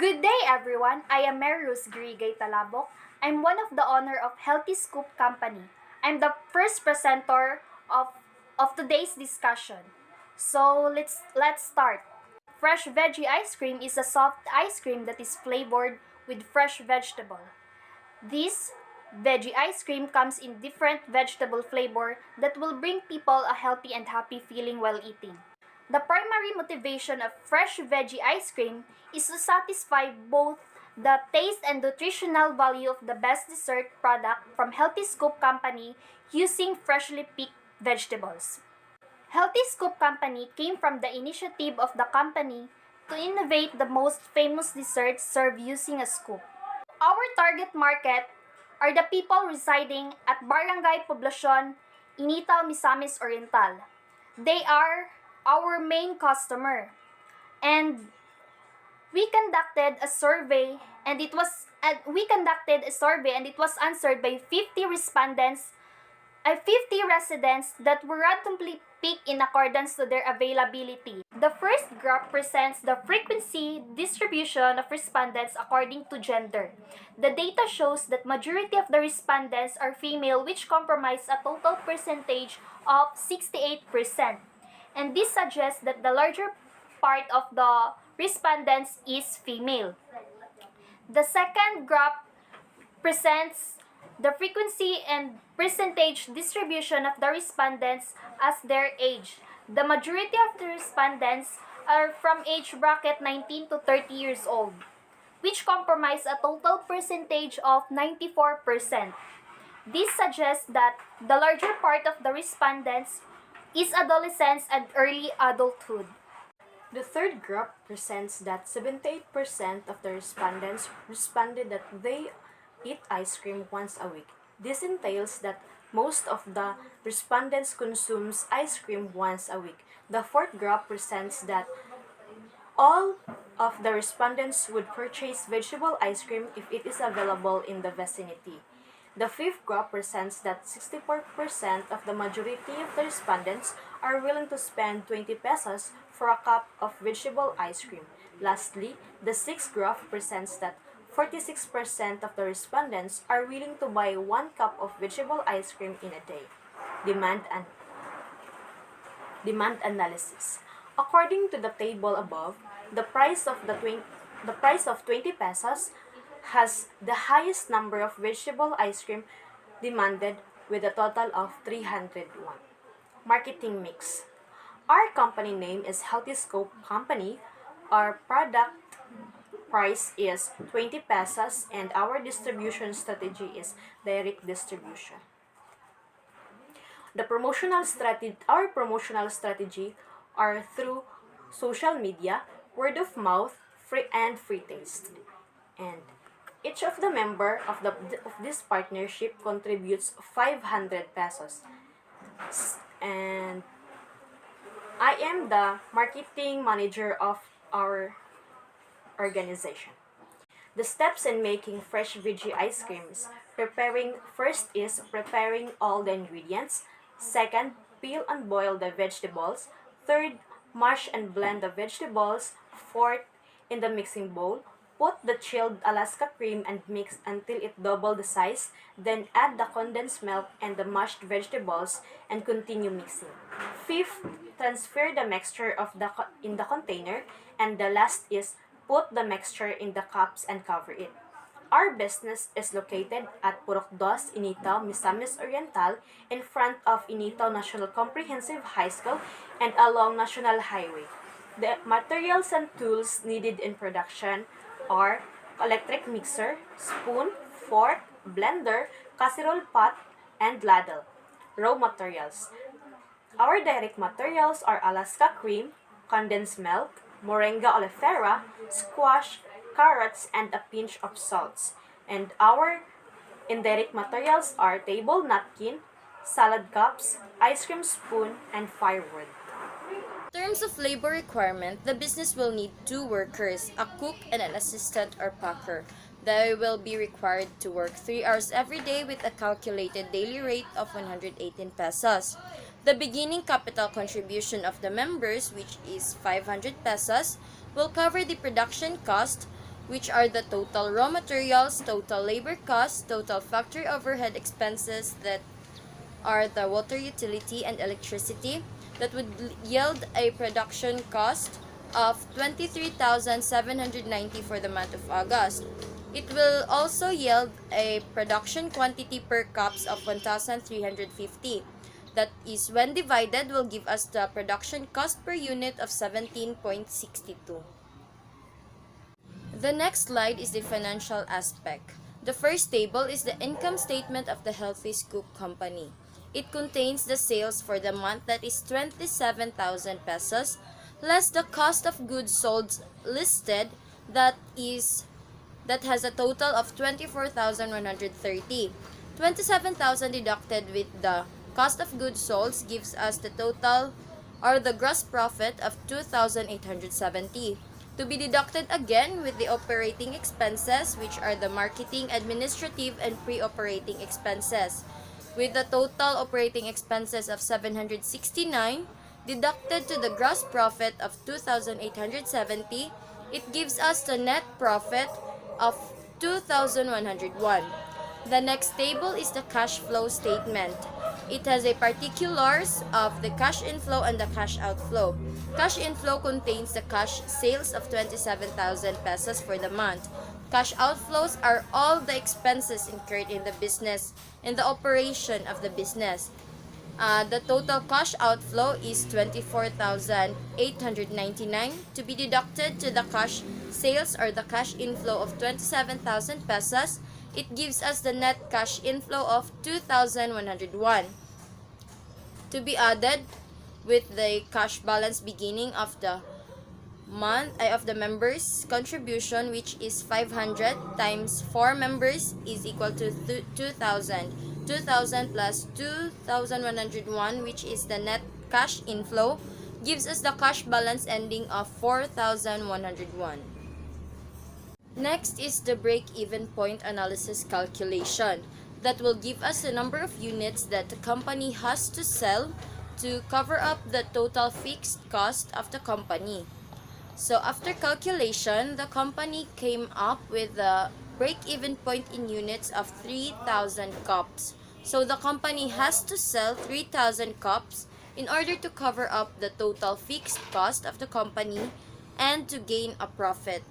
Good day, everyone. I am Mary Rose Grigay Talabok. I'm one of the owner of Healthy Scoop Company. I'm the first presenter of today's discussion. So let's start. Fresh veggie ice cream is a soft ice cream that is flavored with fresh vegetable. This veggie ice cream comes in different vegetable flavor that will bring people a healthy and happy feeling while eating. The primary motivation of fresh veggie ice cream is to satisfy both the taste and nutritional value of the best dessert product from Healthy Scoop Company using freshly picked vegetables. Healthy Scoop Company came from the initiative of the company to innovate the most famous desserts served using a scoop. Our target market are the people residing at Barangay Poblacion, Initaw, Misamis Oriental. They are our main customer. And we conducted a survey and it was answered by 50 respondents 50 residents that were randomly picked in accordance to their availability. The first graph presents the frequency distribution of respondents according to gender. The data shows that majority of the respondents are female, which comprise a total percentage of 68%. And this suggests that the larger part of the respondents is female. The second graph presents the frequency and percentage distribution of the respondents as their age. The majority of the respondents are from age bracket 19 to 30 years old, which comprise a total percentage of 94%. This suggests that the larger part of the respondents is adolescents and early adulthood. The third graph presents that 78% of the respondents responded that they eat ice cream once a week. This entails that most of the respondents consumes ice cream once a week. The fourth graph presents that all of the respondents would purchase vegetable ice cream if it is available in the vicinity. The fifth graph presents that 64% of the majority of the respondents are willing to spend 20 pesos for a cup of vegetable ice cream. Lastly, the sixth graph presents that 46% of the respondents are willing to buy 1 cup of vegetable ice cream in a day. Demand analysis. According to the table above, the price of 20 pesos has the highest number of vegetable ice cream demanded with a total of 301. Marketing mix. Our company name is Healthy Scope Company. Our product price is 20 pesos and our distribution strategy is direct distribution. Our promotional strategy are through social media, word of mouth, free taste. And each of the member of this partnership contributes 500 pesos. And I am the marketing manager of our organization. The steps in making fresh veggie ice creams. First is preparing all the ingredients. Second, peel and boil the vegetables. Third, mash and blend the vegetables. Fourth, in the mixing bowl, put the chilled Alaska cream and mix until it double the size. Then add the condensed milk and the mashed vegetables and continue mixing. Fifth, transfer the mixture in the container. And the last is put the mixture in the cups and cover it. Our business is located at Purok 2, Initaw, Misamis Oriental, in front of Initaw National Comprehensive High School and along National Highway. The materials and tools needed in production are electric mixer, spoon, fork, blender, casserole pot, and ladle. Raw materials. Our direct materials are Alaska cream, condensed milk, moringa oleifera, squash, carrots, and a pinch of salts. And our indirect materials are table napkin, salad cups, ice cream spoon, and firewood. In terms of labor requirement, the business will need 2 workers, a cook and an assistant or packer. They will be required to work 3 hours every day with a calculated daily rate of 118 pesos. The beginning capital contribution of the members, which is 500 pesos, will cover the production cost, which are the total raw materials, total labor costs, total factory overhead expenses that are the water utility and electricity, that would yield a production cost of 23,790 for the month of August. It will also yield a production quantity per cups of 1,350. That is, when divided, will give us the production cost per unit of 17.62. The next slide is the financial aspect. The first table is the income statement of the Healthy Scoop Company. It contains the sales for the month, that is 27,000 pesos, less the cost of goods sold listed, that has a total of 24,130. 27,000 deducted with the cost of goods sold gives us the total or the gross profit of 2,870. To be deducted again with the operating expenses, which are the marketing, administrative, and pre-operating expenses. With the total operating expenses of 769, deducted to the gross profit of 2,870, it gives us the net profit of 2,101. The next table is the cash flow statement. It has a particulars of the cash inflow and the cash outflow. Cash inflow contains the cash sales of 27,000 pesos for the month. Cash outflows are all the expenses incurred in the business, in the operation of the business. The total cash outflow is 24,899 to be deducted to the cash sales or the cash inflow of 27,000 pesos. It gives us the net cash inflow of 2,101 to be added with the cash balance beginning of the of the members contribution, which is 500 times 4 members is equal to 2,000. 2,000 plus 2,101, which is the net cash inflow, gives us the cash balance ending of 4,101. Next is the break-even point analysis calculation that will give us the number of units that the company has to sell to cover up the total fixed cost of the company. So after calculation, the company came up with the break-even point in units of 3,000 cups. So the company has to sell 3,000 cups in order to cover up the total fixed cost of the company and to gain a profit.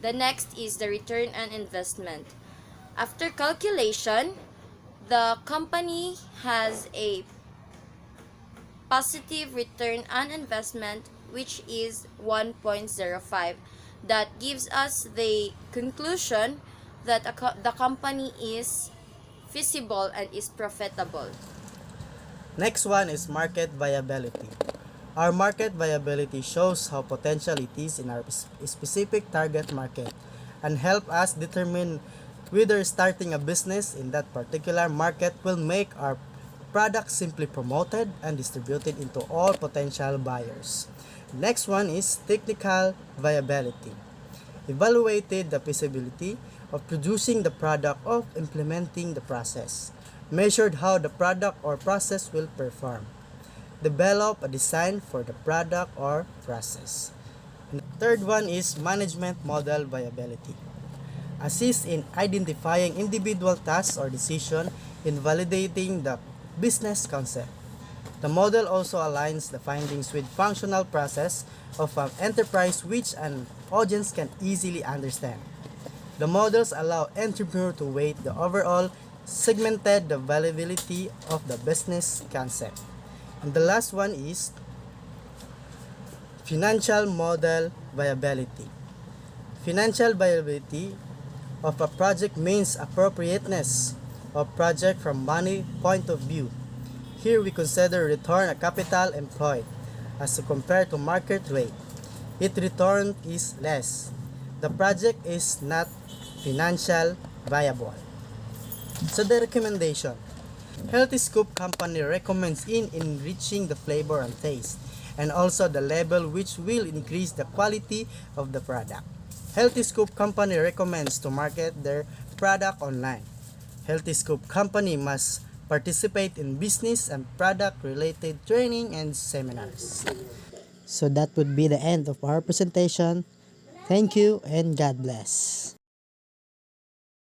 The next is the return on investment. After calculation, the company has a positive return on investment, which is 1.05. That gives us the conclusion that the company is feasible and is profitable. Next one is market viability. Our market viability shows how potential it is in our specific target market and help us determine whether starting a business in that particular market will make our product simply promoted and distributed into all potential buyers. Next one is technical viability. Evaluated the feasibility of producing the product of implementing the process. Measured how the product or process will perform. Develop a design for the product or process. And the third one is management model viability. Assist in identifying individual tasks or decision in validating the business concept. The model also aligns the findings with functional process of an enterprise which an audience can easily understand. The models allow entrepreneur to weigh the overall segmented the viability of the business concept. And the last one is financial model viability. Financial viability of a project means appropriateness of project from money point of view. Here we consider return on capital employed as compared to market rate. Its return is less. The project is not financial viable. So the recommendation. Healthy Scoop Company recommends in enriching the flavor and taste and also the label which will increase the quality of the product. Healthy Scoop Company recommends to market their product online. Healthy Scoop Company must participate in business and product related training and seminars. So that would be the end of our presentation. Thank you and God bless.